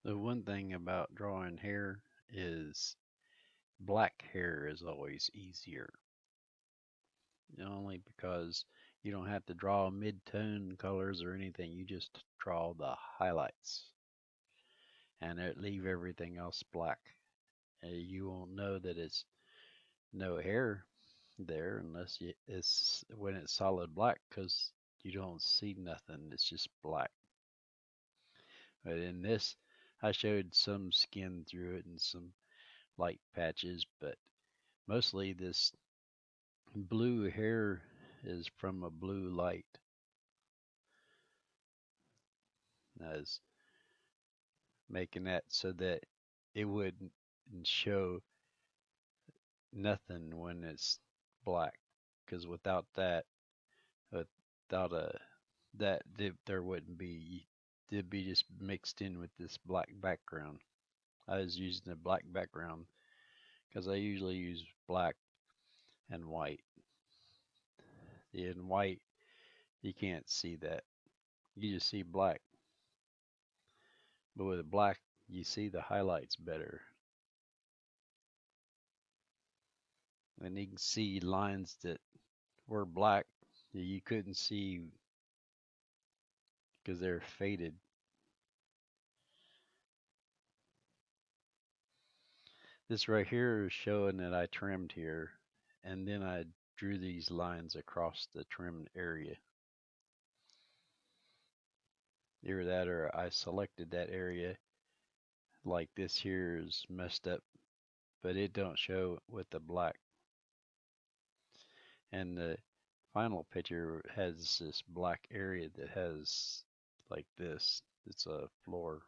The one thing about drawing hair is black hair is always easier, only because you don't have to draw mid-tone colors or anything. You just draw the highlights and it leave everything else black. You won't know that it's no hair there unless it's when it's solid black because you don't see nothing. It's just black. But in this, I showed some skin through it and some light patches, but mostly this blue hair is from a blue light. As making that so that it wouldn't show nothing when it's black. Because without that, without there wouldn't be. It'd be just mixed in with this black background. I was using a black background because I usually use black and white. In white, you can't see that. You just see black. But with black, you see the highlights better. And you can see lines that were black that you couldn't see because they're faded. This right here is showing that I trimmed here, and then I drew these lines across the trimmed area. Either that or I selected that area like this here is messed up, but it don't show with the black. And the final picture has this black area that has like this. It's a floor.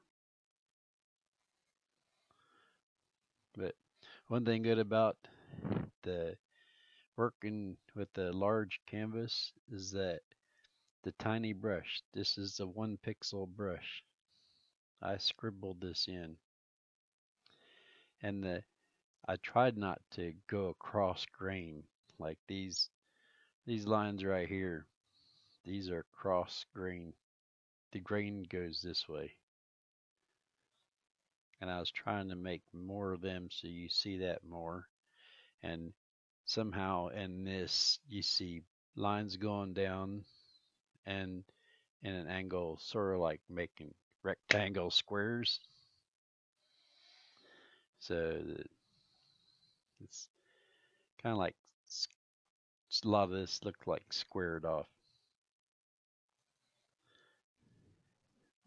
But one thing good about the working with the large canvas is that the tiny brush, this is the 1 pixel brush. I scribbled this in, and I tried not to go across grain like these lines right here. These are cross grain. The grain goes this way, and I was trying to make more of them so you see that more. And somehow in this you see lines going down and in an angle, sort of like making rectangle squares. So it's kind of like a lot of this looked like squared off.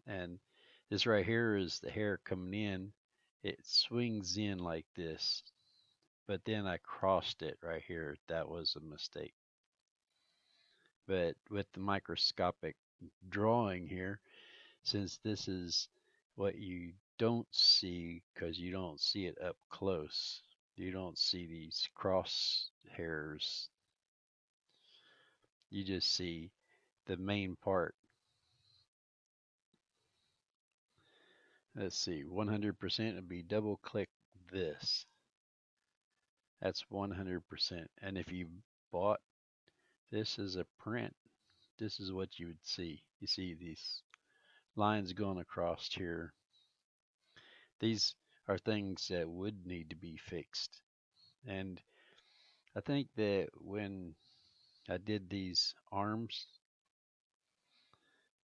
And this right here is the hair coming in. It swings in like this, but then I crossed it right here. That was a mistake. But with the microscopic drawing here, since this is what you don't see because you don't see it up close, you don't see these cross hairs. You just see the main part. Let's see, 100% would be double click this. That's 100%. And if you bought this as a print, this is what you would see. You see these lines going across here. These are things that would need to be fixed. And I think that when I did these arms,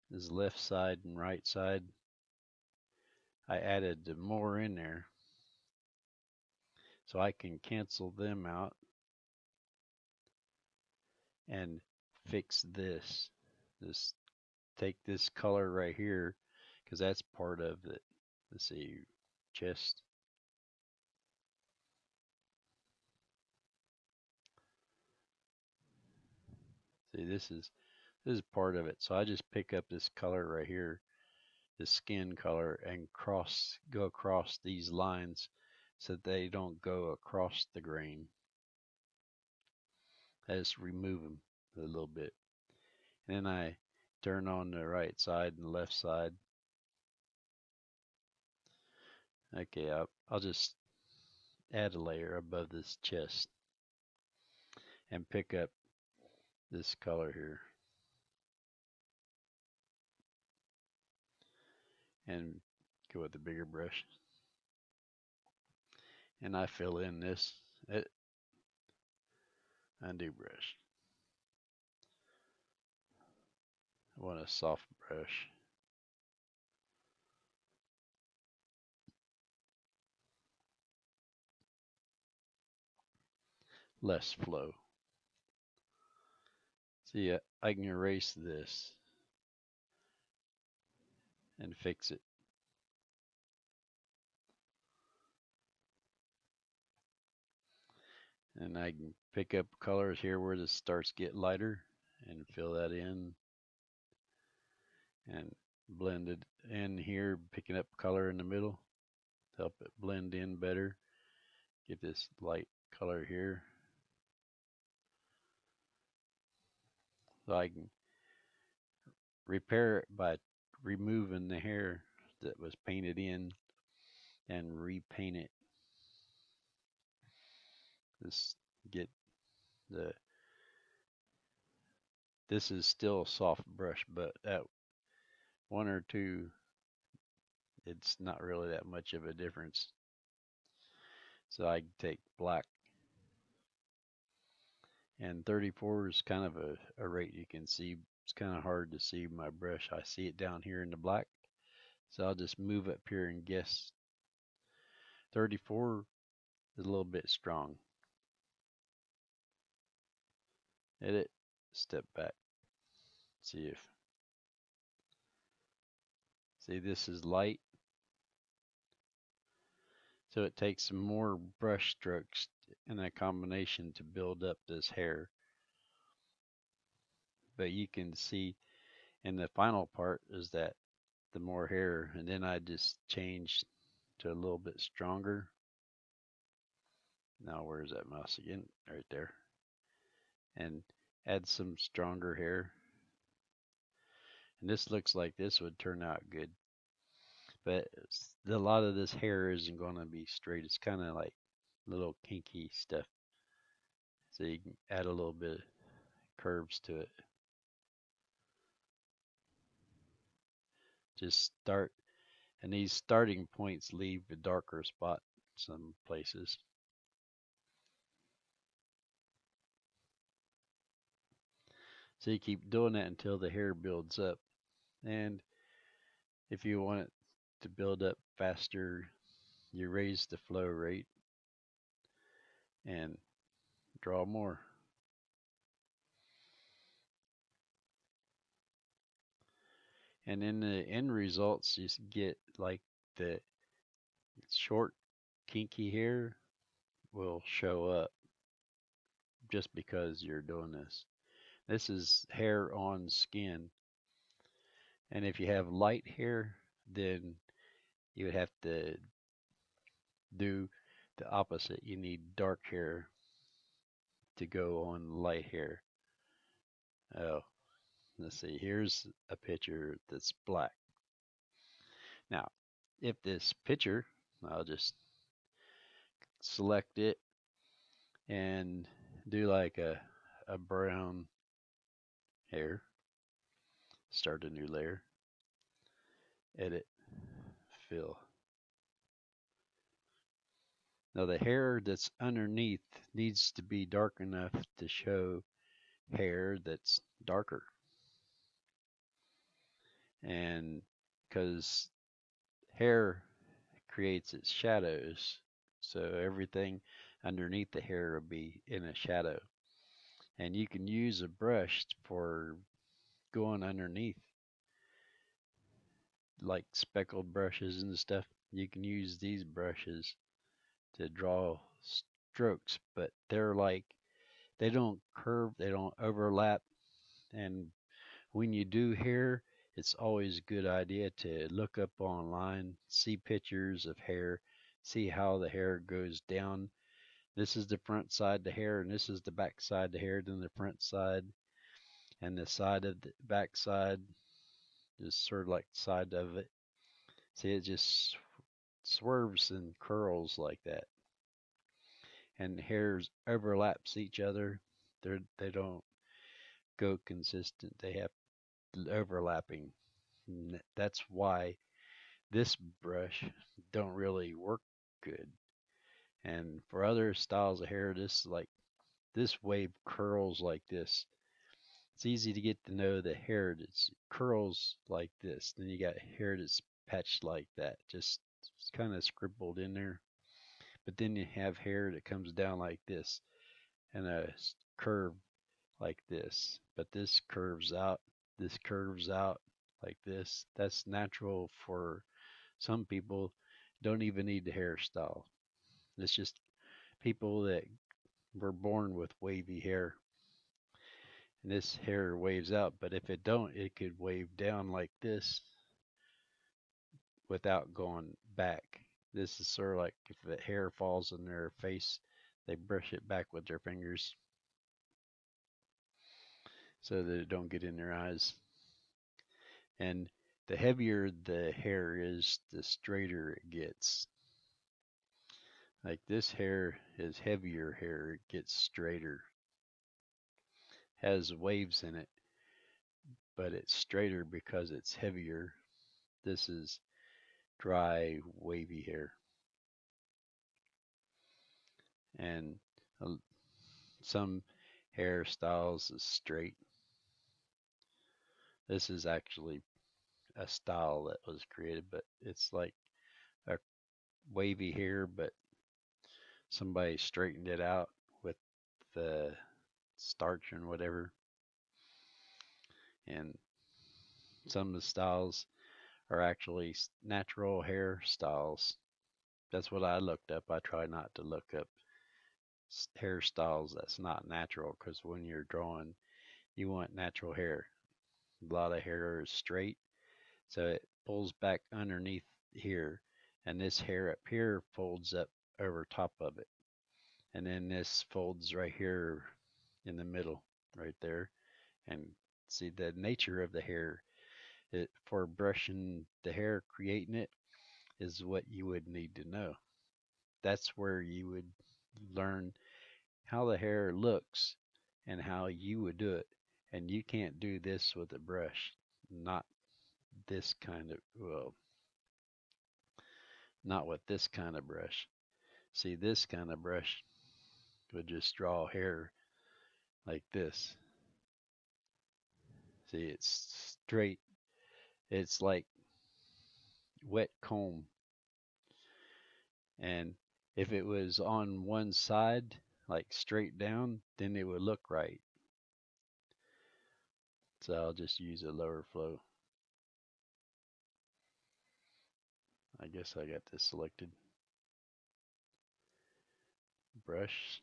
this left side and right side, I added more in there so I can cancel them out and fix this. Just take this color right here because that's part of it. Let's see, chest. See, this is part of it. So I just pick up this color right here, the skin color, and go across these lines so that they don't go across the grain. I just remove them a little bit. And then I turn on the right side and the left side. Okay, I'll just add a layer above this chest and pick up this color here and Go with the bigger brush. And I fill in this undo brush. I want a soft brush. Less flow. See, I can erase this and fix it. And I can pick up colors here where this starts to get lighter and fill that in and blend it in here, picking up color in the middle, help it blend in better. Get this light color here. So I can repair it by removing the hair that was painted in and repaint it. This get the this is still a soft brush, but at 1 or 2 it's not really that much of a difference. So I take black, and 34 is kind of a rate you can see. It's kind of hard to see my brush. I see it down here in the black, so I'll just move up here and guess. 34 is a little bit strong. Edit, step back, see if, see this is light, so it takes some more brush strokes in a combination to build up this hair. But you can see in the final part is that the more hair, and then I just changed to a little bit stronger. Now where's that mouse again? Right there. And add some stronger hair. And this looks like this would turn out good. But a lot of this hair isn't going to be straight. It's kind of like little kinky stuff. So you can add a little bit of curves to it. Just start, and these starting points leave a darker spot some places. So you keep doing that until the hair builds up. And if you want it to build up faster, you raise the flow rate and draw more. And in the end results, you get like the short, kinky hair will show up just because you're doing this. This is hair on skin. And if you have light hair, then you would have to do the opposite. You need dark hair to go on light hair. Oh, let's see. Here's a picture that's black. Now, if this picture, I'll just select it and do like a brown hair. Start a new layer. Edit, fill. Now the hair that's underneath needs to be dark enough to show hair that's darker. And because hair creates its shadows, so everything underneath the hair will be in a shadow. And you can use a brush for going underneath, like speckled brushes and stuff. You can use these brushes to draw strokes, but they're like, they don't curve, they don't overlap. And when you do hair, it's always a good idea to look up online, see pictures of hair, see how the hair goes down. This is the front side of the hair, and this is the back side of the hair, then the front side, and the side of the back side is sort of like the side of it. See, it just swerves and curls like that. And hairs overlaps each other. They don't go consistent. They have overlapping. That's why This brush don't really work good. And for other styles of hair, this wave curls like this. It's easy to get to know the hair that curls like this. Then you got hair that's patched like that, just kind of scribbled in there. But then you have hair that comes down like this and a curve like this. But this curves out like this. That's natural for some people. Don't even need the hairstyle. It's just people that were born with wavy hair. And this hair waves out, but if it don't, it could wave down like this without going back. This is sort of like if the hair falls in their face, they brush it back with their fingers so that it don't get in their eyes. And the heavier the hair is, the straighter it gets. Like this hair is heavier hair, it gets straighter. Has waves in it, but it's straighter because it's heavier. This is dry, wavy hair. And some hairstyles is straight. This is actually a style that was created, but it's like a wavy hair, but somebody straightened it out with the starch and whatever. And some of the styles are actually natural hairstyles. That's what I looked up. I try not to look up hairstyles that's not natural because when you're drawing, you want natural hair. A lot of hair is straight, so it pulls back underneath here, and this hair up here folds up over top of it. And then this folds right here in the middle, right there. And see the nature of the hair for brushing the hair, creating it, is what you would need to know. That's where you would learn how the hair looks and how you would do it. And you can't do this with a brush, not this kind of, well, not with this kind of brush. See, this kind of brush would just draw hair like this. See, it's straight. It's like wet comb. And if it was on one side, like straight down, then it would look right. So I'll just use a lower flow. I guess I got this selected. Brush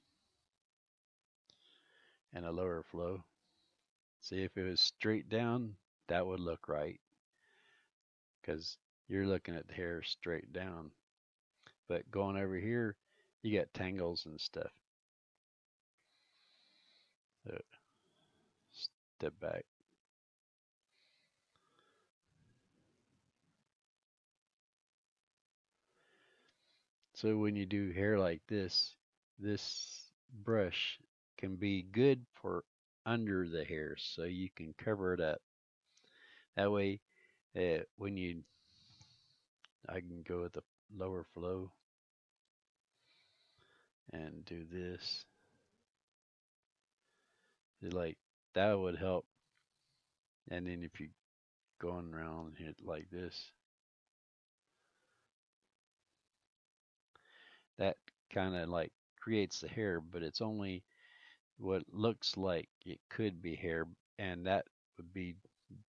and a lower flow. See, if it was straight down, that would look right because you're looking at the hair straight down. But going over here, you got tangles and stuff. So step back. So when you do hair like this brush can be good for under the hair so you can cover it up. That way, when I can go with the lower flow and do this. Like that would help. And then if you going around it like this, that kind of like creates the hair, but it's only what looks like it could be hair, and that would be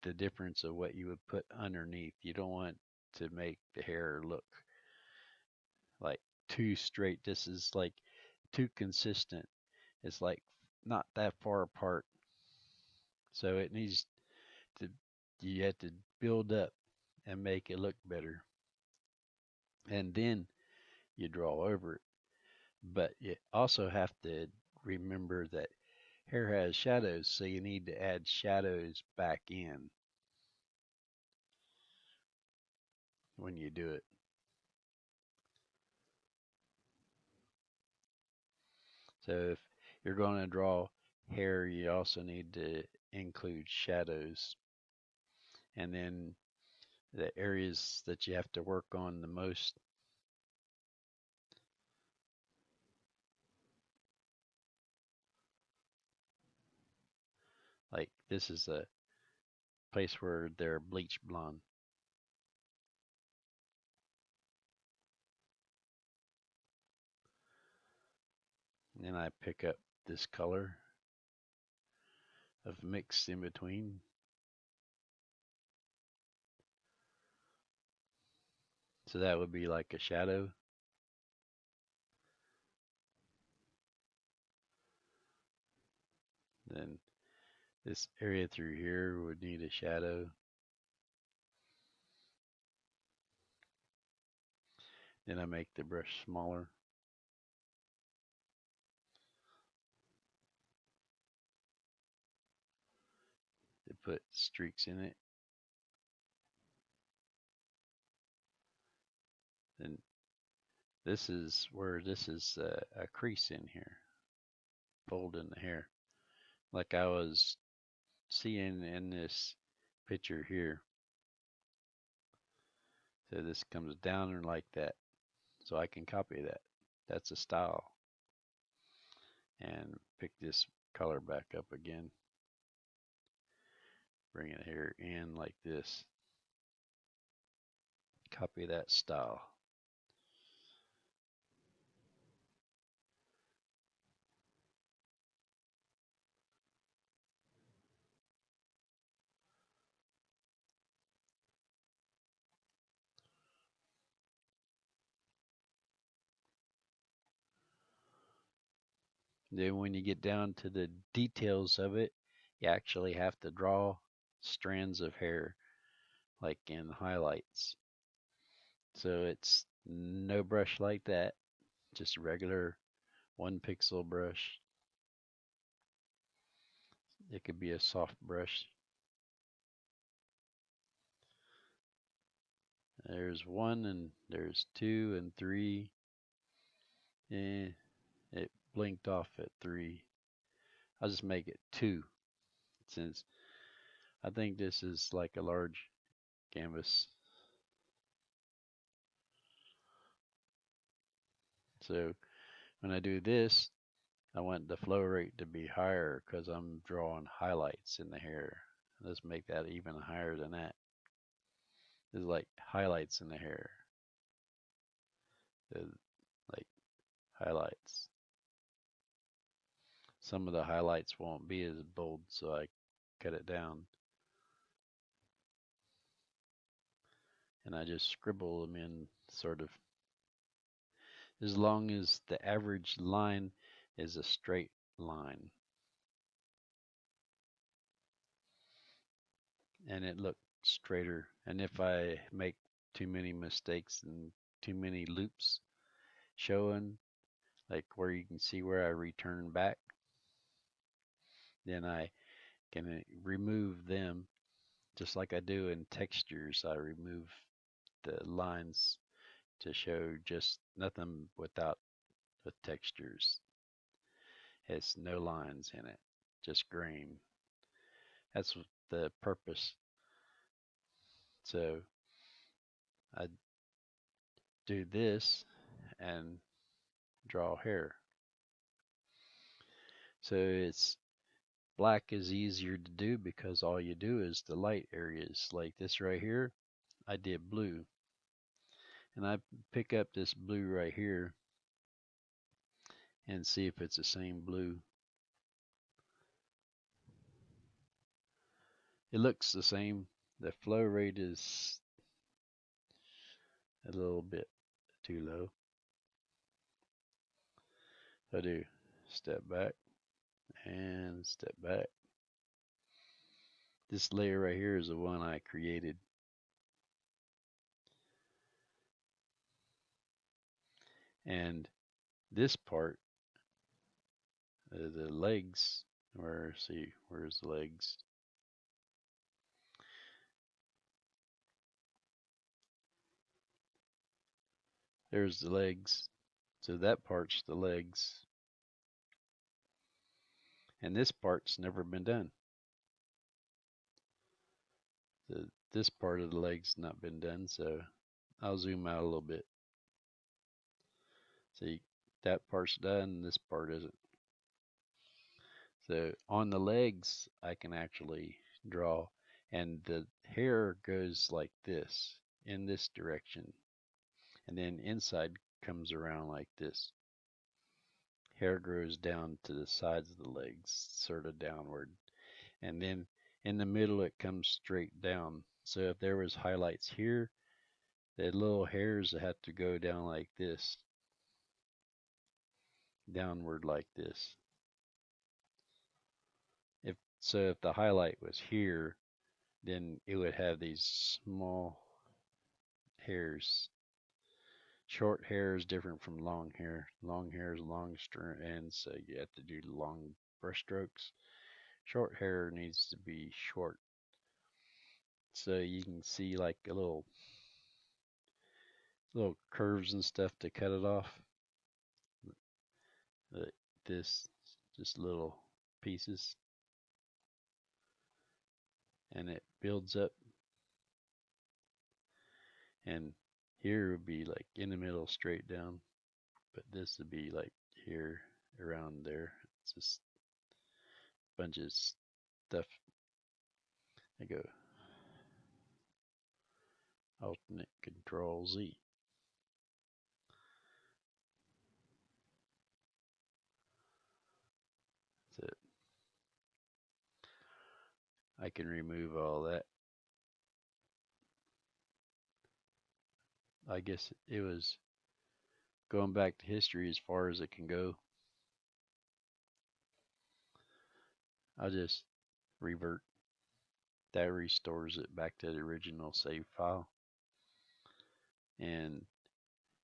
the difference of what you would put underneath. You don't want to make the hair look like too straight. This is like too consistent. It's like not that far apart. So it needs to, you have to build up and make it look better. And then you draw over it. But you also have to remember that hair has shadows, so you need to add shadows back in when you do it. So if you're going to draw hair, you also need to include shadows. And then the areas that you have to work on the most. Like this is a place where they're bleach blonde. And then I pick up this color of mix in between. So that would be like a shadow. Then this area through here would need a shadow. Then I make the brush smaller. To put streaks in it. Then this is where this is a crease in here, fold in the hair, like I was seeing in this picture here. So this comes down like that, so I can copy that. That's a style. And pick this color back up again. Bring it here in like this. Copy that style. Then when you get down to the details of it, you actually have to draw strands of hair like in highlights. So it's no brush like that, just a regular 1 pixel brush. It could be a soft brush. There's 1 and there's 2 and 3. Eh, it blinked off at 3. I'll just make it 2 since I think this is like a large canvas. So when I do this, I want the flow rate to be higher because I'm drawing highlights in the hair. Let's make that even higher than that. This is like highlights in the hair. Like highlights. Some of the highlights won't be as bold, so I cut it down. And I just scribble them in sort of, as long as the average line is a straight line. And it looked straighter. And if I make too many mistakes and too many loops showing, like where you can see where I return back, then I can remove them just like I do in textures. I remove the lines to show just nothing without the textures. It's no lines in it, just grain. That's the purpose. So I do this and draw hair. So it's black is easier to do because all you do is the light areas. Like this right here, I did blue. And I pick up this blue right here and see if it's the same blue. It looks the same. The flow rate is a little bit too low. I do step back and step back. This layer right here is the one I created. And this part, the legs, where's the legs? There's the legs. So that part's the legs. And this part's never been done. this part of the leg's not been done, so I'll zoom out a little bit. See, that part's done, this part isn't. So on the legs, I can actually draw, and the hair goes like this, in this direction, and then inside comes around like this. Hair grows down to the sides of the legs, sort of downward, and then in the middle it comes straight down. So if there was highlights here, the little hairs have to go down like this, downward like this. If the highlight was here, then it would have these small hairs. Short hair is different from long hair. Long hair is long ends, so you have to do long brush strokes. Short hair needs to be short, so you can see like a little curves and stuff to cut it off. This just little pieces, and it builds up. And here would be like in the middle, straight down, but this would be like here, around there. It's just a bunch of stuff. I go alternate control Z. That's it. I can remove all that. I guess it was going back to history as far as it can go. I'll just revert. That restores it back to the original save file. And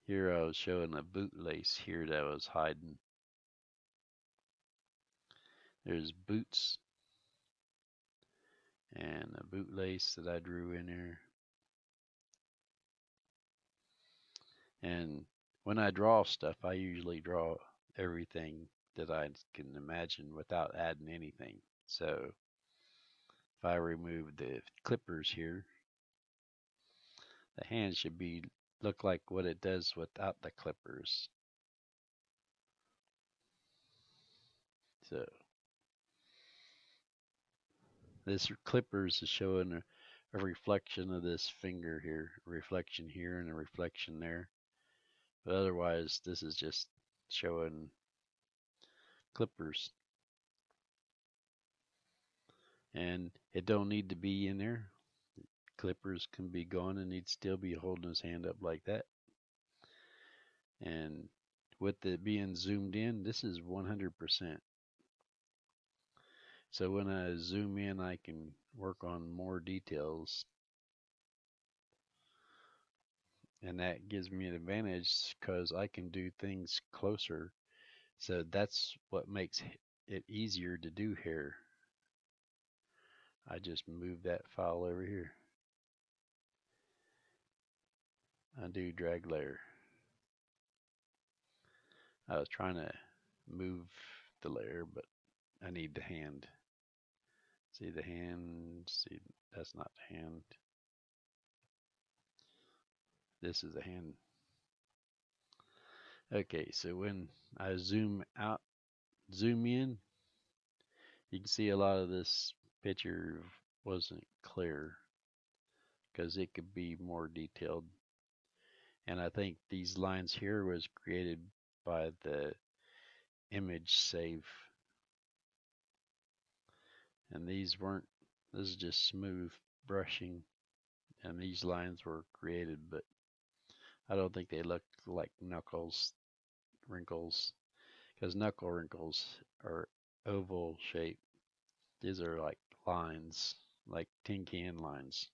here I was showing a bootlace here that was hiding. There's boots and a bootlace that I drew in there. And when I draw stuff, I usually draw everything that I can imagine without adding anything. So if I remove the clippers here, the hand should look like what it does without the clippers. So this clippers is showing a reflection of this finger here, a reflection here and a reflection there. But otherwise, this is just showing clippers. And it don't need to be in there. Clippers can be gone and he'd still be holding his hand up like that. And with it being zoomed in, this is 100%. So when I zoom in, I can work on more details. And that gives me an advantage because I can do things closer. So that's what makes it easier to do here. I just move that file over here. Undo drag layer. I was trying to move the layer, but I need the hand. See the hand? See, that's not the hand. This is the hand. Okay, so when I zoom out, zoom in, you can see a lot of this picture wasn't clear because it could be more detailed. And I think these lines here was created by the image save. And these weren't, this is just smooth brushing. And these lines were created, but I don't think they look like knuckles wrinkles, because knuckle wrinkles are oval shape. These are like lines, like tin can lines.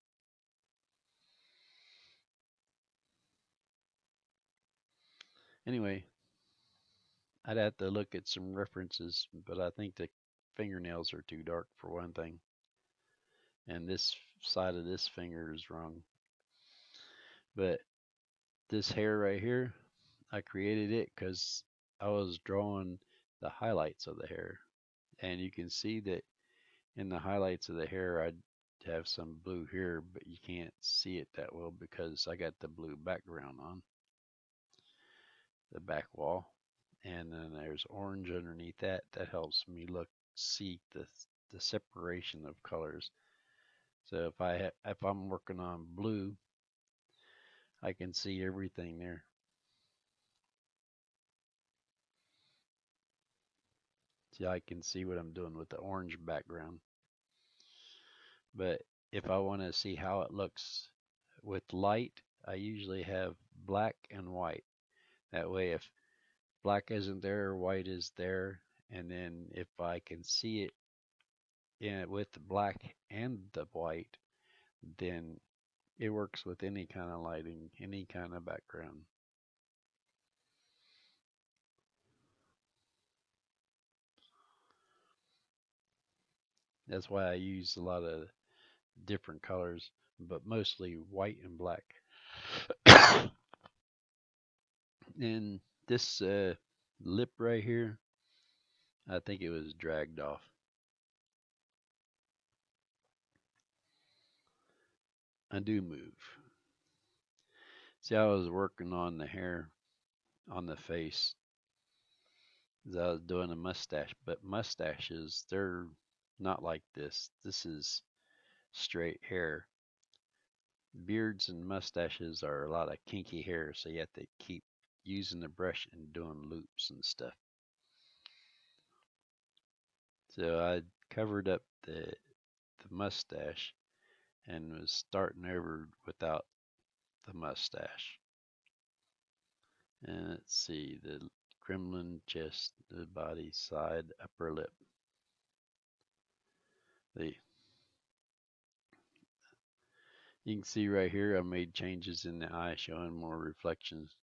Anyway, I'd have to look at some references, but I think the fingernails are too dark for one thing. And this side of this finger is wrong. But this hair right here, I created it because I was drawing the highlights of the hair. And you can see that in the highlights of the hair, have some blue here, but you can't see it that well because I got the blue background on the back wall. And then there's orange underneath that. That helps me see the separation of colors. So if I'm working on blue, I can see everything there. See, I can see what I'm doing with the orange background. But if I want to see how it looks with light, I usually have black and white. That way, if black isn't there, white is there. And then if I can see it with the black and the white, then it works with any kind of lighting, any kind of background. That's why I use a lot of different colors, but mostly white and black. And this lip right here, I think it was dragged off. I do move. See, I was working on the hair on the face as I was doing a mustache, but mustaches, they're not like this. This is straight hair. Beards and mustaches are a lot of kinky hair, so you have to keep using the brush and doing loops and stuff. So I covered up the mustache and was starting over without the mustache. And let's see, the Kremlin, chest, the body, side, upper lip. The You can see right here I made changes in the eye showing more reflections.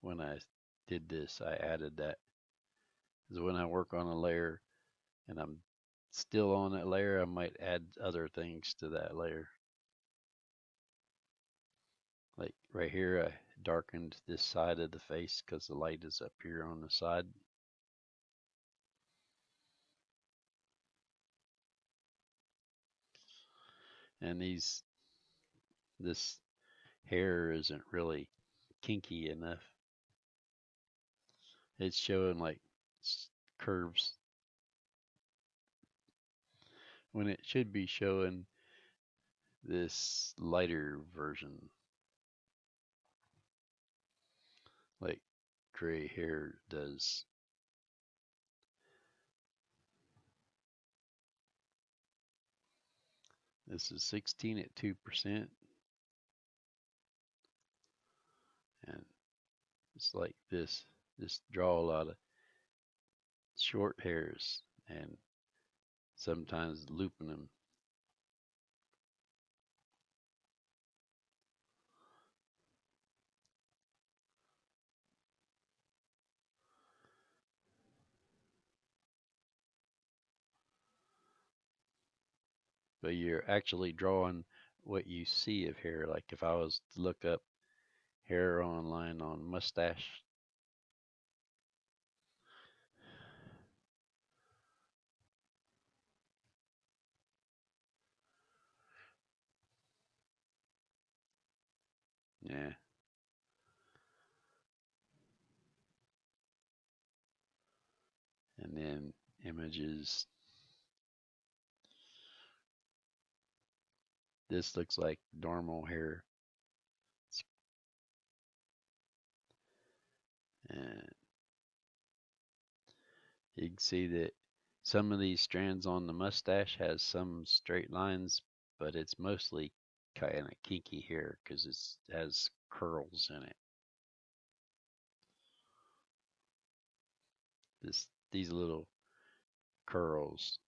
When I did this, I added that. Because when I work on a layer and I'm still on that layer, I might add other things to that layer. Like right here, I darkened this side of the face because the light is up here on the side. And this hair isn't really kinky enough. It's showing like curves when it should be showing this lighter version, like gray hair does. This is 16 at 2%, and it's like this. Just draw a lot of short hairs and sometimes looping them. But you're actually drawing what you see of hair. Like if I was to look up hair online on mustache, yeah. And then images. This looks like normal hair. And you can see that some of these strands on the mustache has some straight lines, but it's mostly kind of kinky hair because it has curls in it. These little curls.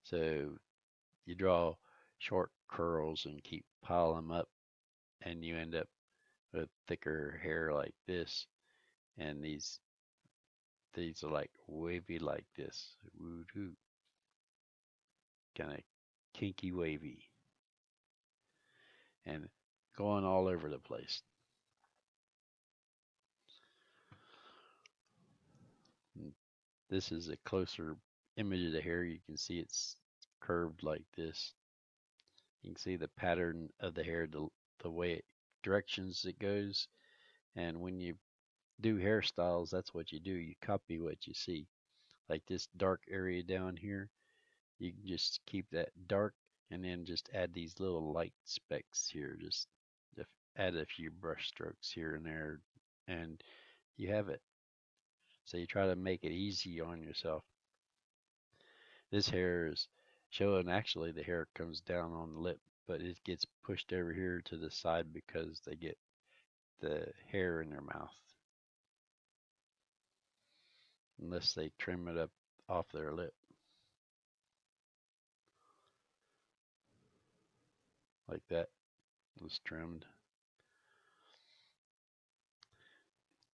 So you draw short curls and keep piling them up, and you end up with thicker hair like this. And these are like wavy like this, woo-hoo, kind of kinky wavy, and going all over the place. This is a closer image of the hair, you can see it's curved like this. You can see the pattern of the hair, the way it directions it goes. And when you do hairstyles, that's what you do. You copy what you see. Like this dark area down here, you can just keep that dark and then just add these little light specks here. Just add a few brush strokes here and there, and you have it. So you try to make it easy on yourself. This hair is showing, actually the hair comes down on the lip, but it gets pushed over here to the side because they get the hair in their mouth. Unless they trim it up off their lip. Like that. It was trimmed.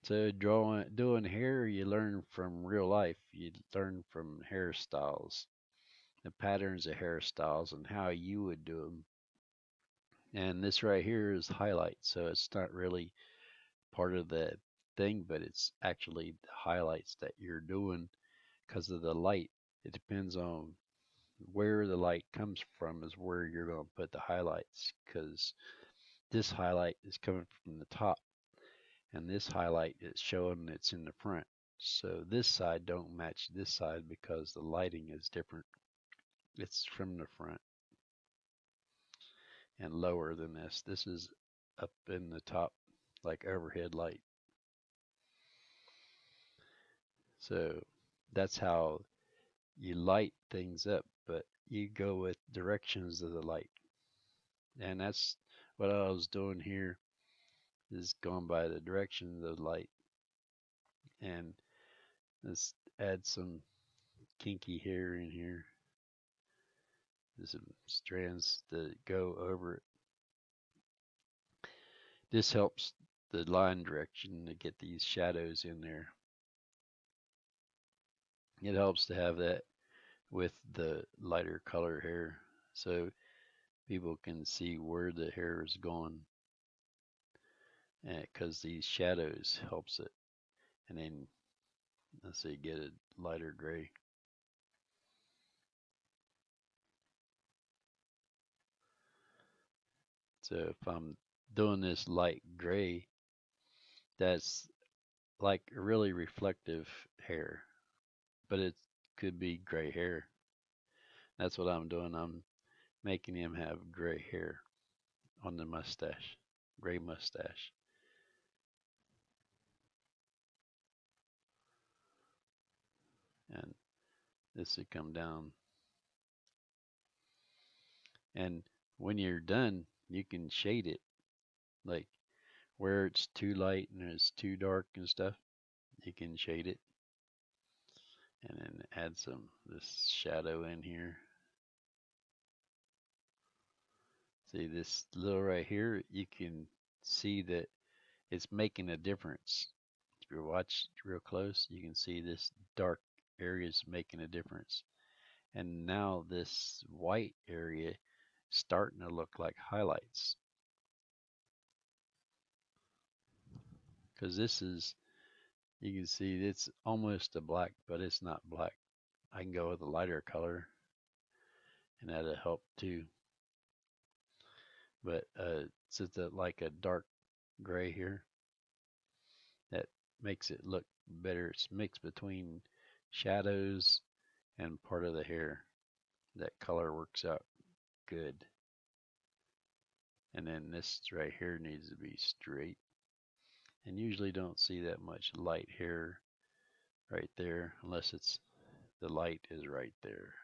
So doing hair, you learn from real life. You learn from hairstyles, the patterns of hairstyles, and how you would do them. And this right here is highlights, so it's not really part of the thing, but it's actually the highlights that you're doing because of the light. It depends on where the light comes from is where you're going to put the highlights, because this highlight is coming from the top and this highlight is showing it's in the front. So this side don't match this side because the lighting is different. It's from the front and lower than this. This is up in the top, like overhead light. So that's how you light things up, but you go with directions of the light. And that's what I was doing here, is going by the directions of the light. And let's add some kinky hair in here. There's some strands that go over it. This helps the line direction to get these shadows in there. It helps to have that with the lighter color hair so people can see where the hair is going, because these shadows helps it. And then let's say get a lighter gray. So if I'm doing this light gray, that's like really reflective hair, but it could be gray hair. That's what I'm doing. I'm making him have gray hair on the mustache, gray mustache. And this would come down. And when you're done, you can shade it. Like where it's too light and it's too dark and stuff, you can shade it. And then add some this shadow in here. See this little right here, you can see that it's making a difference. If you watch real close, you can see this dark area is making a difference. And now this white area starting to look like highlights. Because this is, you can see it's almost a black, but it's not black. I can go with a lighter color and that'll help too. But it's just like a dark gray here. That makes it look better. It's mixed between shadows and part of the hair. That color works out good. And then this right here needs to be straight. And usually don't see that much light hair right there unless it's the light is right there.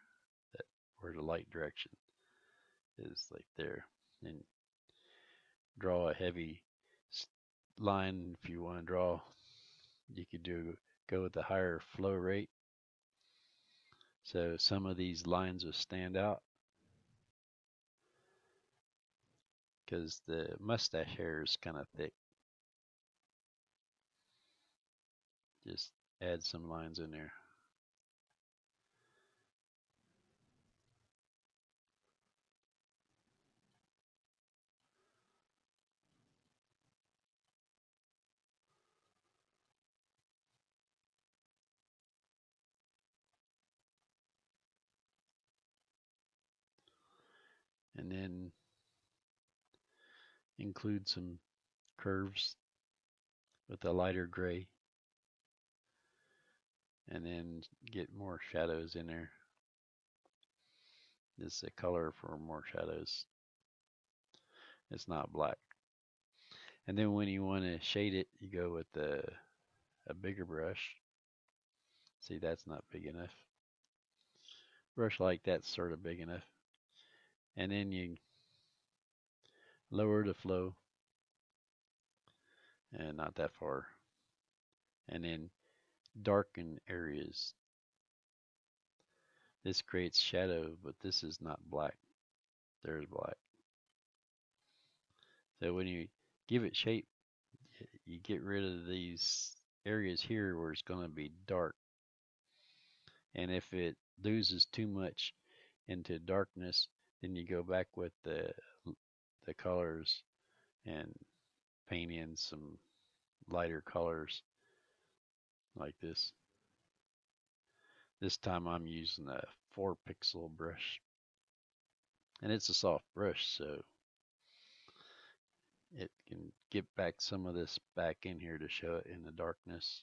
That where the light direction is like there. And draw a heavy line if you want to draw. You could go with the higher flow rate. So some of these lines will stand out because the mustache hair is kind of thick. Just add some lines in there. and then include some curves with a lighter gray, and then get more shadows in there. This is a color for more shadows. It's not black. And then when you want to shade it, you go with a bigger brush. See, that's not big enough. Brush like that's sort of big enough. And then you lower the flow, and not that far. And then darken areas. This creates shadow, but this is not black. There's black. So when you give it shape, you get rid of these areas here where it's going to be dark. And if it loses too much into darkness, then you go back with the colors and paint in some lighter colors like this. This time I'm using a 4-pixel brush, and it's a soft brush, so it can get back some of this back in here to show it in the darkness.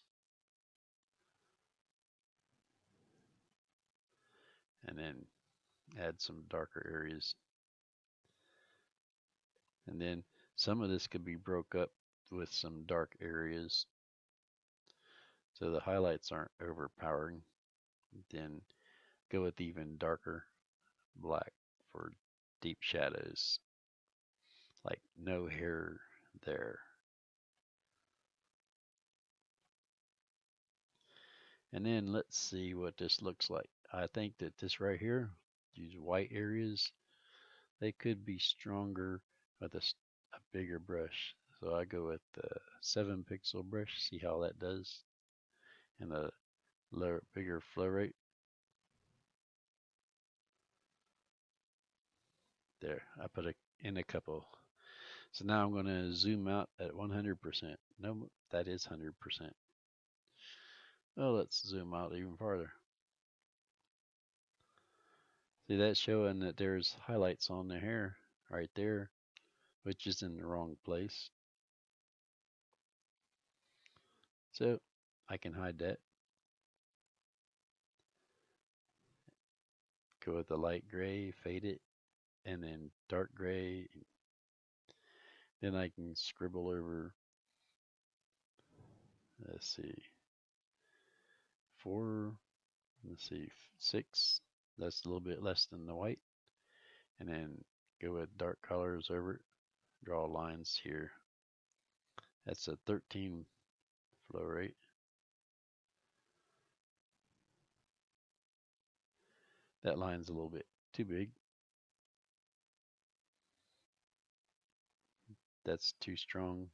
And then add some darker areas. And then some of this could be broke up with some dark areas so the highlights aren't overpowering. Then go with even darker black for deep shadows, like no hair there. And then let's see what this looks like. I think that this right here, these white areas, they could be stronger with a bigger brush. So I go with the 7-pixel brush, see how that does, and a lower, bigger flow rate. There, I put in a couple. So now I'm going to zoom out at 100%. No, that is 100%. Well, let's zoom out even farther. See, that's showing that there's highlights on the hair right there, which is in the wrong place. So I can hide that. Go with the light gray, fade it, and then dark gray. Then I can scribble over, let's see, 4, let's see, 6. That's a little bit less than the white. And then go with dark colors over it. Draw lines here. That's a 13 flow rate. That line's a little bit too big. That's too strong,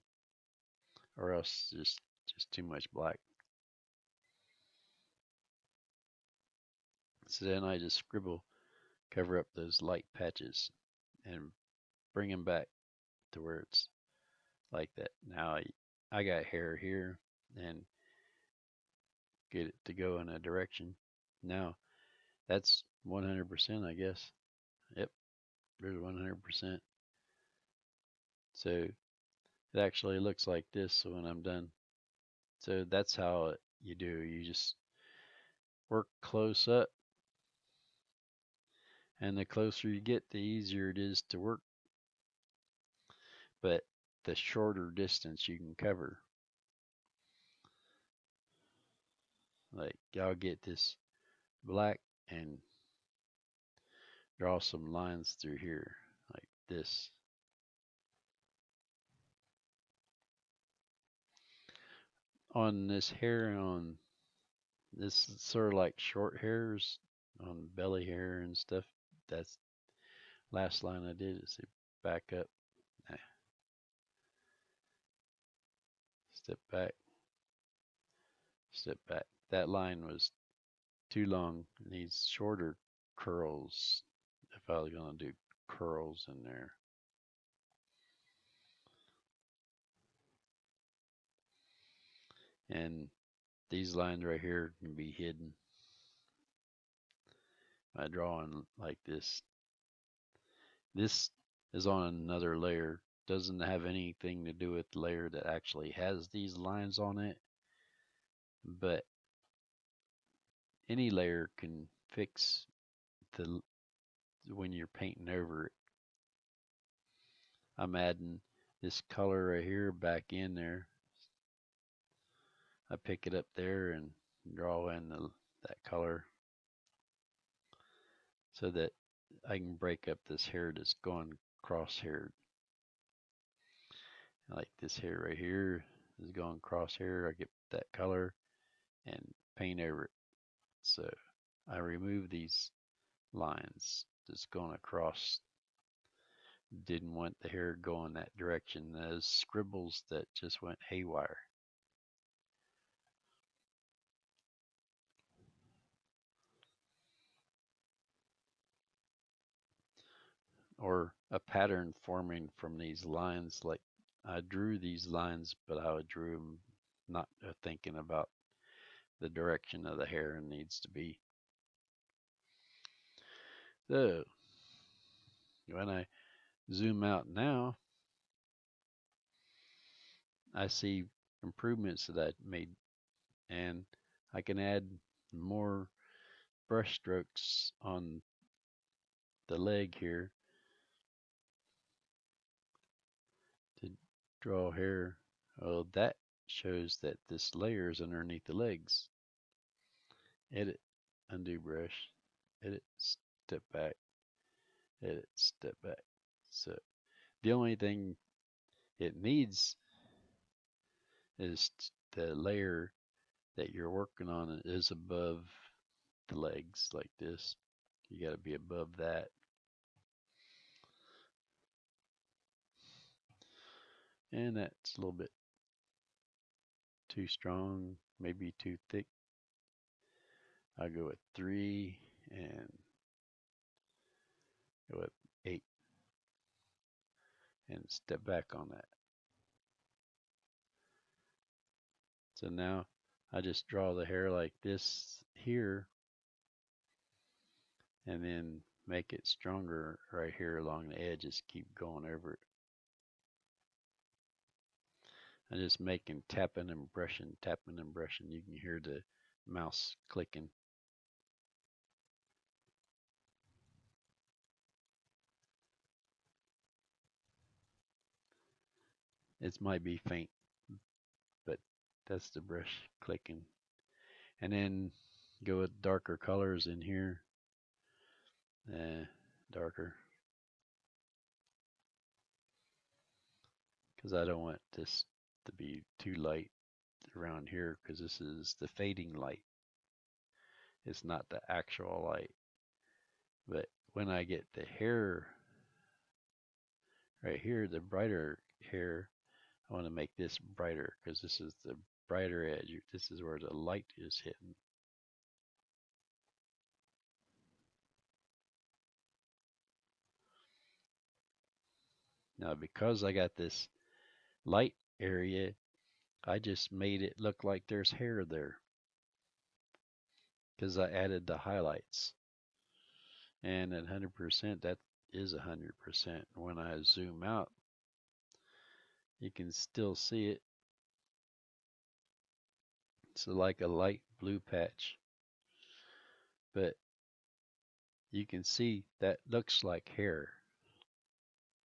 or else just too much black. So then I just scribble, cover up those light patches, and bring them back to where it's like that. Now I got hair here, and get it to go in a direction. Now that's 100%, I guess. Yep, there's 100%. So it actually looks like this when I'm done. So that's how you do. You just work close up, and the closer you get, the easier it is to work. But the shorter distance you can cover. Like I'll get this black and draw some lines through here like this. On this hair, on this sort of like short hairs, on belly hair and stuff, that's last line I did is back up, step back, step back. That line was too long. It needs shorter curls if I was going to do curls in there. And these lines right here can be hidden by drawing like this. This is on another layer. Doesn't have anything to do with the layer that actually has these lines on it, but any layer can fix the when you're painting over it. I'm adding this color right here back in there. I pick it up there and draw in that color so that I can break up this hair that's going cross-haired. Like this hair right here is going cross-haired. I get that color and paint over it. So I remove these lines that's going across. Didn't want the hair going that direction. Those scribbles that just went haywire. Or a pattern forming from these lines. Like I drew these lines, but I drew them not thinking about the direction of the hair needs to be. So when I zoom out now, I see improvements that I made, and I can add more brush strokes on the leg here to draw hair. Well, that shows that this layer is underneath the legs. Edit, undo brush, edit, step back, edit, step back. So the only thing it needs is the layer that you're working on is above the legs like this. You got to be above that. And that's a little bit too strong, maybe too thick. I'll go with 3 and go with 8 and step back on that. So now I just draw the hair like this here and then make it stronger right here along the edges, keep going over it. I'm just making tapping and brushing, tapping and brushing. You can hear the mouse clicking. It might be faint, but that's the brush clicking. And then go with darker colors in here. Darker. Because I don't want this to be too light around here because this is the fading light. It's not the actual light. But when I get the hair right here, the brighter hair, I want to make this brighter because this is the brighter edge. This is where the light is hitting. Now, because I got this light area, I just made it look like there's hair there because I added the highlights. And at 100%, that is 100%. When I zoom out, you can still see it. It's like a light blue patch. But you can see that looks like hair.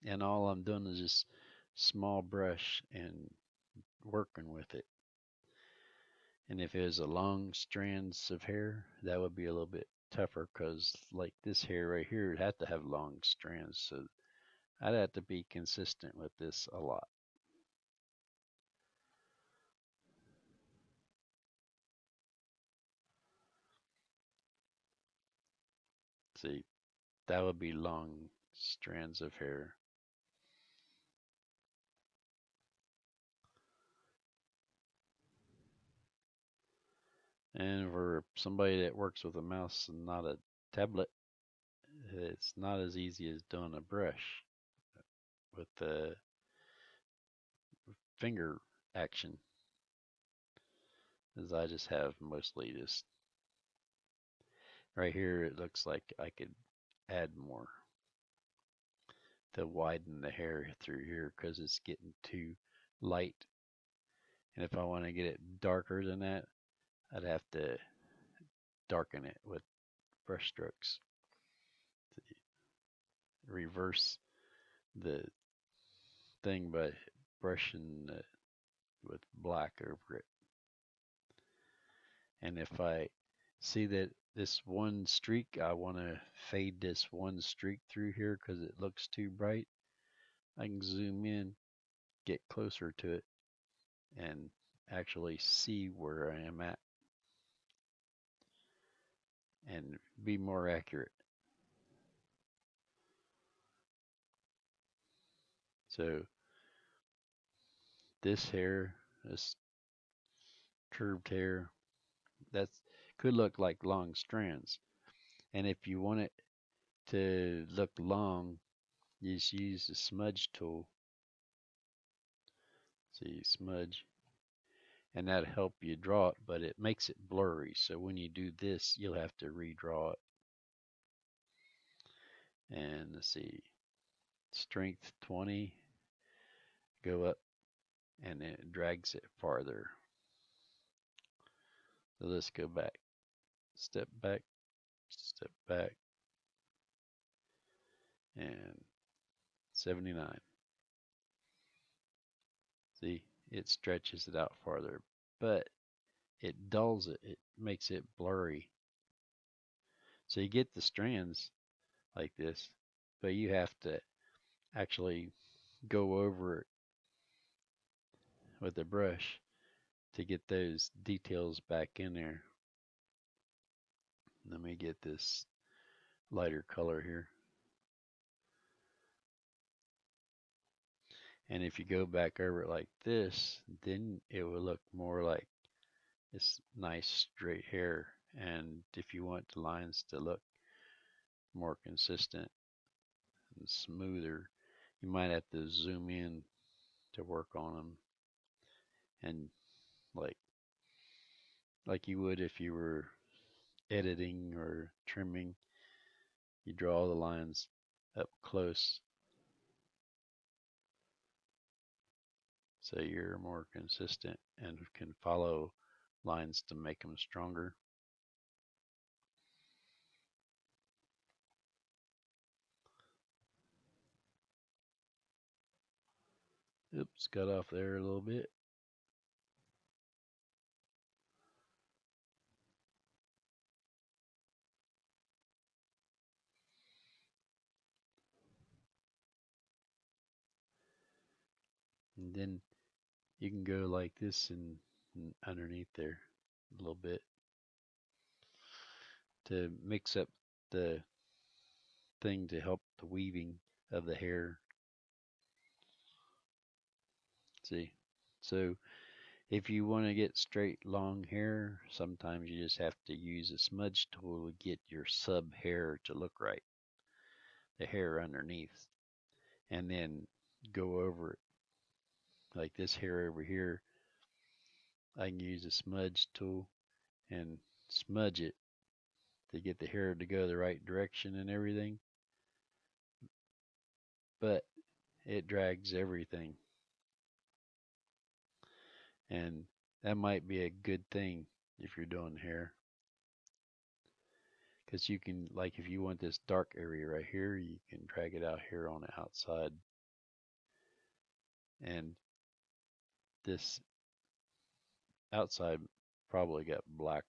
And all I'm doing is just small brush and working with it. And if it was a long strands of hair, that would be a little bit tougher because like this hair right here, it'd have to have long strands. So I'd have to be consistent with this a lot. See, that would be long strands of hair. And for somebody that works with a mouse and not a tablet, it's not as easy as doing a brush with the finger action, as I just have mostly just right here. It looks like I could add more. to widen the hair through here because it's getting too light. And if I want to get it darker than that, I'd have to darken it with brush strokes to reverse the thing by brushing with black over it. And if I see that this one streak, I want to fade this one streak through here because it looks too bright, I can zoom in, get closer to it, and actually see where I am at and be more accurate. So this hair, this curved hair, that could look like long strands. And if you want it to look long, you just use the smudge tool. See, smudge, and that'll help you draw it, but it makes it blurry. So when you do this, you'll have to redraw it. And let's see, strength 20, go up, and it drags it farther. So let's go back, step back, and 79. See, it stretches it out farther, but it dulls it, it makes it blurry. So you get the strands like this, but you have to actually go over it with a brush to get those details back in there. Let me get this lighter color here. And if you go back over it like this, then it will look more like this nice straight hair. And if you want the lines to look more consistent and smoother, you might have to zoom in to work on them. And like you would if you were editing or trimming, you draw the lines up close so you're more consistent and can follow lines to make them stronger. Oops, got off there a little bit. And then you can go like this and underneath there a little bit to mix up the thing to help the weaving of the hair. See? So if you want to get straight long hair, sometimes you just have to use a smudge tool to get your sub hair to look right, the hair underneath, and then go over it. Like this hair over here, I can use a smudge tool and smudge it to get the hair to go the right direction and everything, but it drags everything. And that might be a good thing if you're doing hair. Because you can, like, if you want this dark area right here, you can drag it out here on the outside. And this outside probably got black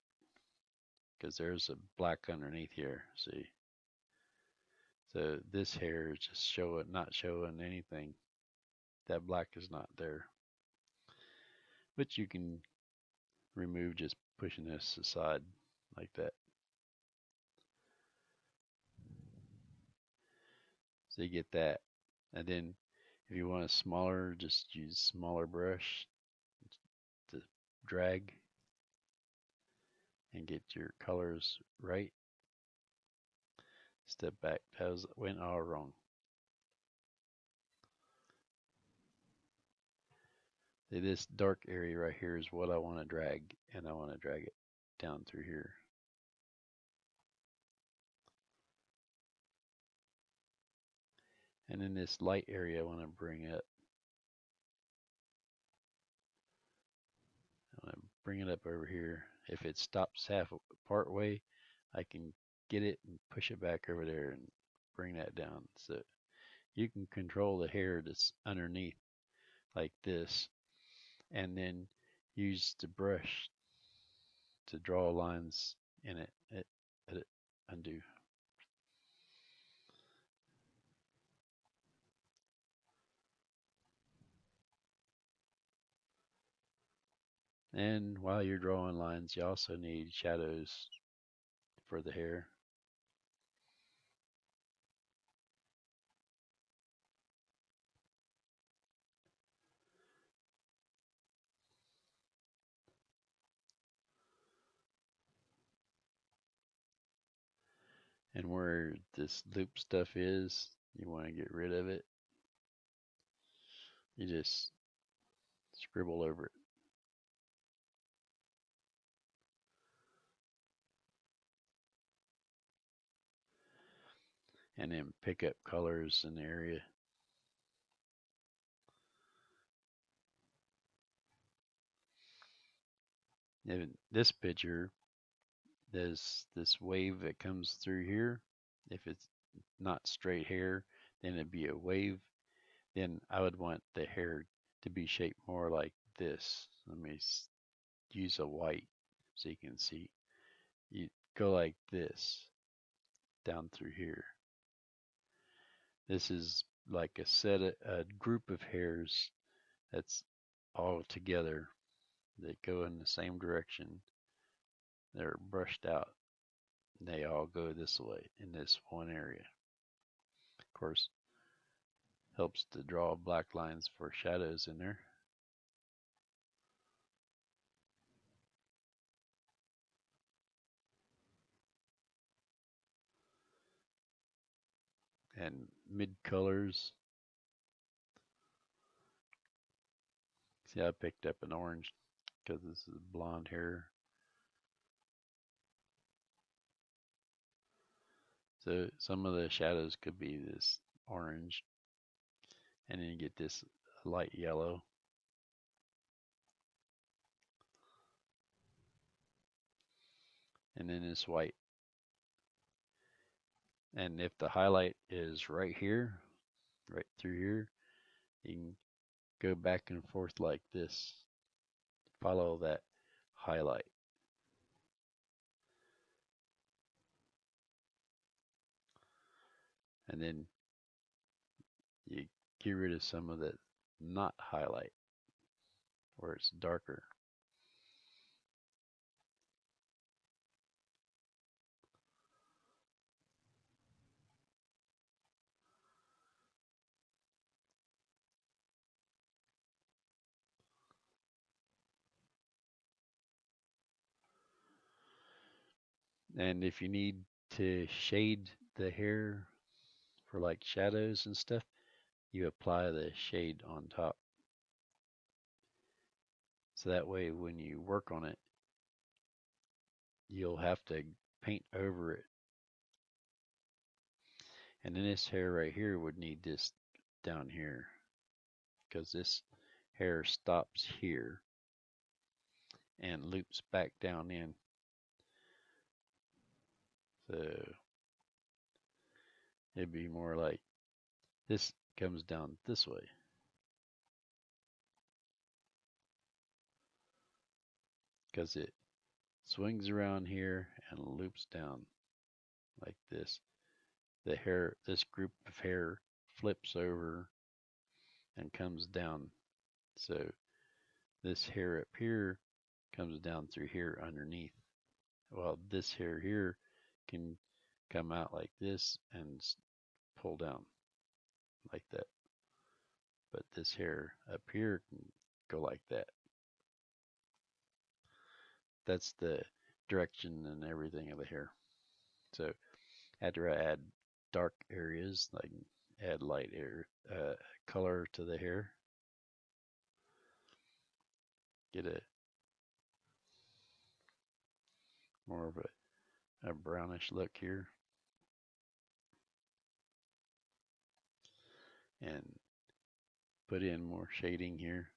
because there's a black underneath here, see? So this hair is just not showing anything. That black is not there. But you can remove just pushing this aside like that. So you get that. And then if you want a smaller, just use smaller brush to drag and get your colors right. Step back. That went all wrong. See, this dark area right here is what I want to drag, and I want to drag it down through here. And in this light area I want to bring up, I want to bring it up over here. If it stops part way, I can get it and push it back over there and bring that down. So you can control the hair that's underneath like this, and then use the brush to draw lines in it. Edit, undo. And while you're drawing lines, you also need shadows for the hair. And where this loop stuff is, you want to get rid of it. You just scribble over it. And then pick up colors in the area. In this picture, there's this wave that comes through here. If it's not straight hair, then it'd be a wave. Then I would want the hair to be shaped more like this. Let me use a white so you can see. You go like this down through here. This is like a group of hairs that's all together that go in the same direction. They're brushed out. They all go this way in this one area. Of course, helps to draw black lines for shadows in there. And mid colors. See, I picked up an orange because this is blonde hair. So some of the shadows could be this orange, and then you get this light yellow. And then this white. And if the highlight is right here, right through here, you can go back and forth like this. Follow that highlight. And then you get rid of some of the not highlight where it's darker. And if you need to shade the hair for like shadows and stuff, you apply the shade on top. So that way when you work on it, you'll have to paint over it. And then this hair right here would need this down here because this hair stops here and loops back down in. So it'd be more like this comes down this way. Because it swings around here and loops down like this. The hair, this group of hair flips over and comes down. So this hair up here comes down through here underneath. Well, this hair here can come out like this and pull down like that. But this hair up here can go like that. That's the direction and everything of the hair. So after I add dark areas, I can add light color to the hair. Get a more of a brownish look here. and put in more shading here.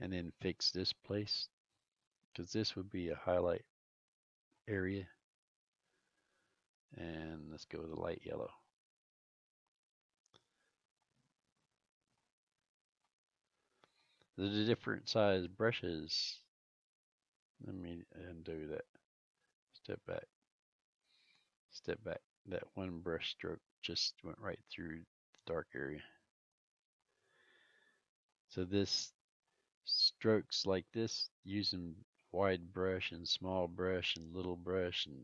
And then fix this place, because this would be a highlight area. And let's go with a light yellow. The different size brushes. Let me undo that. Step back. Step back. That one brush stroke just went right through the dark area. So this strokes like this, using wide brush and small brush and little brush and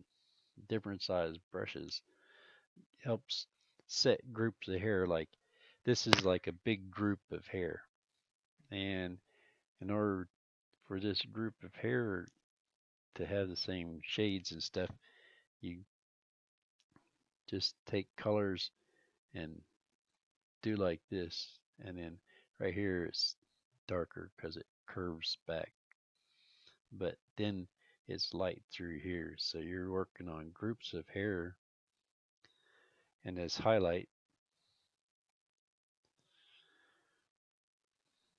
different size brushes, helps set groups of hair. Like this is like a big group of hair, and in order for this group of hair to have the same shades and stuff, you just take colors and do like this, and then right here it's darker because it curves back, but then it's light through here. So you're working on groups of hair, and as highlight,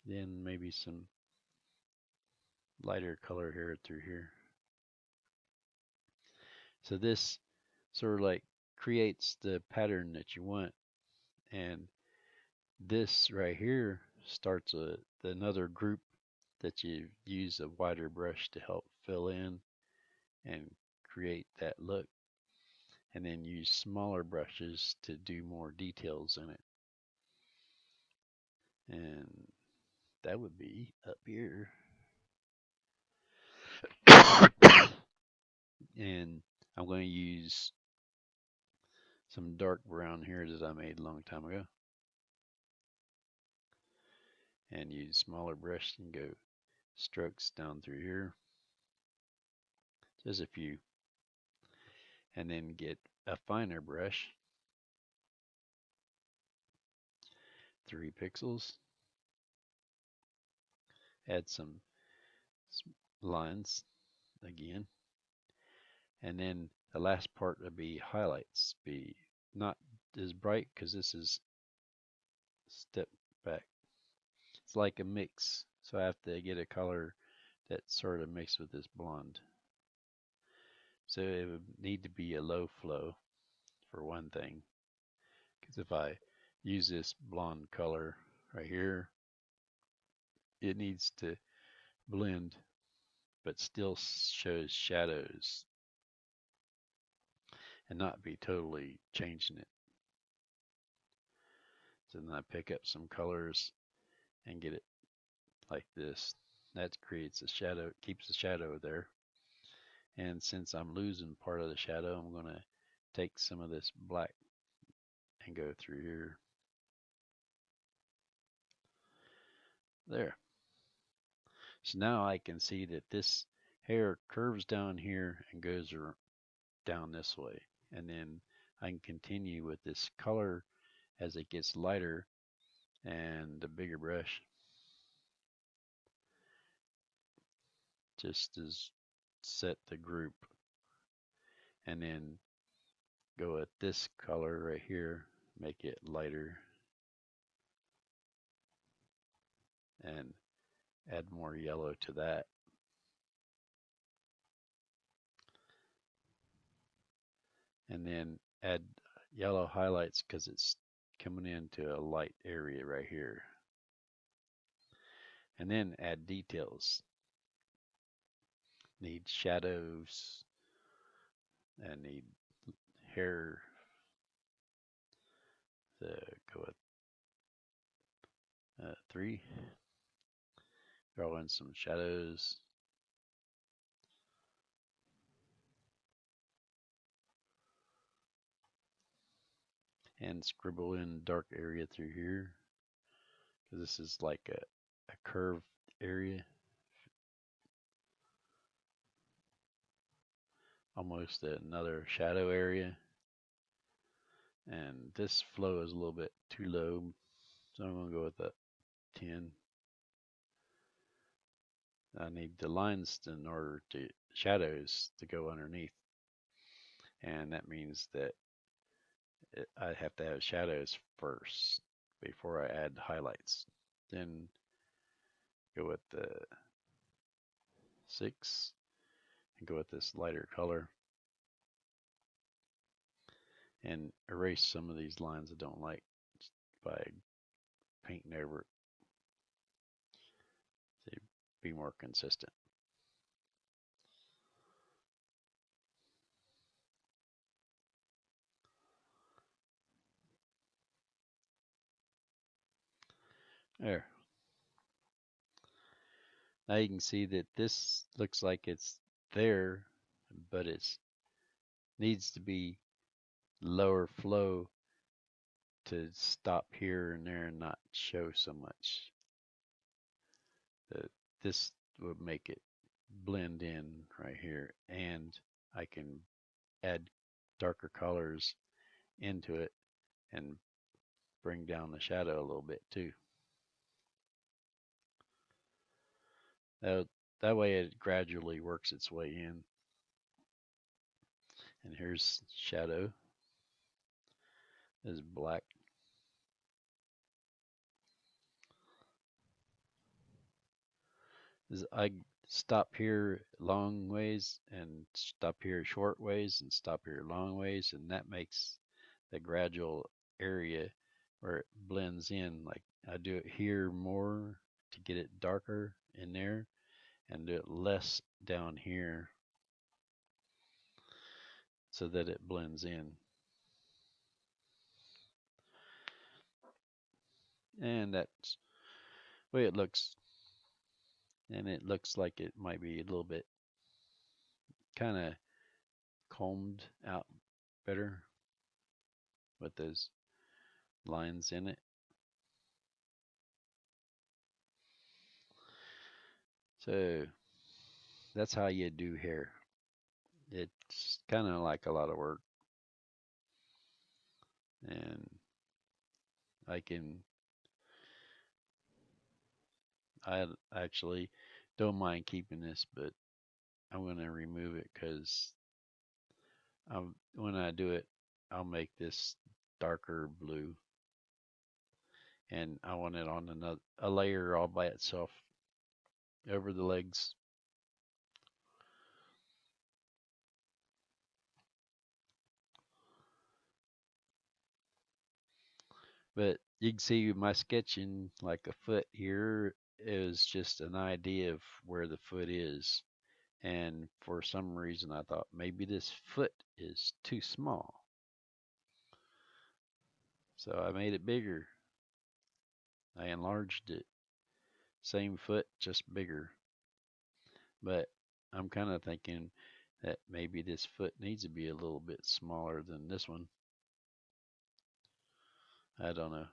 then maybe some lighter color here through here. So this sort of like creates the pattern that you want, and this right here starts another group that you use a wider brush to help fill in and create that look, and then use smaller brushes to do more details in it. And that would be up here. And I'm going to use some dark brown here that I made a long time ago, and use smaller brush and go strokes down through here, just a few, and then get a finer brush, 3 pixels, add some lines again, and then the last part would be highlights, be not as bright because this is step back. It's like a mix, so I have to get a color that sort of mixed with this blonde. So it would need to be a low flow for one thing, because if I use this blonde color right here, it needs to blend but still shows shadows and not be totally changing it. So then I pick up some colors and get it like this. That creates a shadow, keeps the shadow there. And since I'm losing part of the shadow, I'm going to take some of this black and go through here. There. So now I can see that this hair curves down here and goes down this way. And then I can continue with this color as it gets lighter and the bigger brush, just as set the group, and then go at this color right here, make it lighter, and add more yellow to that. And then add yellow highlights because it's coming into a light area right here. And then add details. Need shadows, and need hair to go with 3. Draw in some shadows. And scribble in dark area through here, because this is like a curved area, almost another shadow area. And this flow is a little bit too low, so I'm going to go with a 10. I need the lines in order to shadows to go underneath. And that means that I have to have shadows first before I add highlights. Then go with the 6 and go with this lighter color and erase some of these lines I don't like by painting over it to be more consistent. There. Now you can see that this looks like it's there, but it needs to be lower flow to stop here and there and not show so much. This would make it blend in right here, and I can add darker colors into it and bring down the shadow a little bit too. That way it gradually works its way in. And here's shadow. This is black. I stop here long ways and stop here short ways and stop here long ways, and that makes the gradual area where it blends in. Like I do it here more to get it darker in there and do it less down here so that it blends in. And that's the way it looks. And it looks like it might be a little bit kind of combed out better with those lines in it. So that's how you do hair. It's kind of like a lot of work. And I actually don't mind keeping this, but I'm going to remove it because when I do it, I'll make this darker blue. And I want it on a layer all by itself over the legs. But you can see my sketching like a foot here is just an idea of where the foot is. And for some reason I thought maybe this foot is too small. So I made it bigger. I enlarged it. Same foot, just bigger. But I'm kind of thinking that maybe this foot needs to be a little bit smaller than this one. I don't know.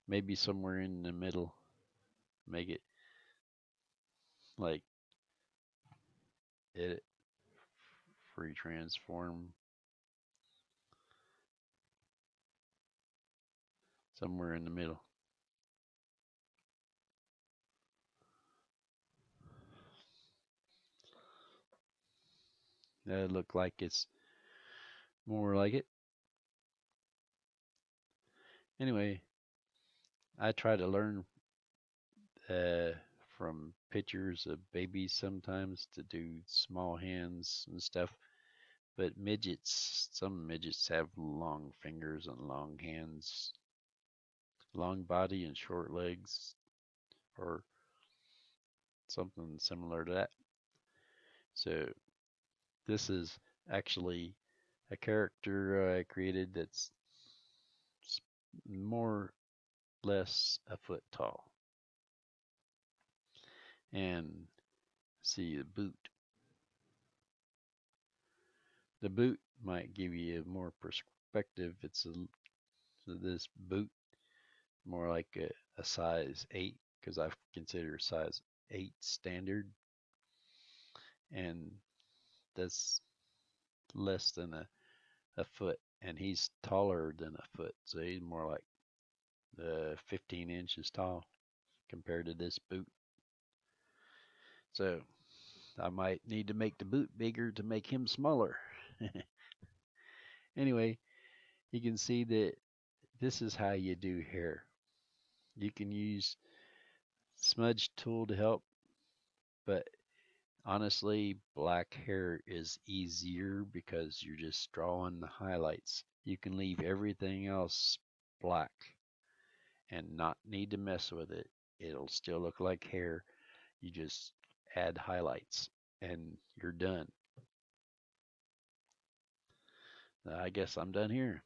Maybe somewhere in the middle. Make it like edit, free transform. Somewhere in the middle. That look like it's more like it. Anyway, I try to learn uh, from pictures of babies sometimes to do small hands and stuff. But some midgets have long fingers and long hands, long body and short legs, or something similar to that. So this is actually a character I created that's more or less a foot tall. And see the boot. The boot might give you more perspective. This boot more like a size 8 because I consider size 8 standard, and that's less than a foot, and he's taller than a foot, so he's more like 15 inches tall compared to this boot. So I might need to make the boot bigger to make him smaller. Anyway, you can see that this is how you do hair. You can use smudge tool to help, but honestly, black hair is easier because you're just drawing the highlights. You can leave everything else black and not need to mess with it. It'll still look like hair. You just add highlights and you're done. I guess I'm done here.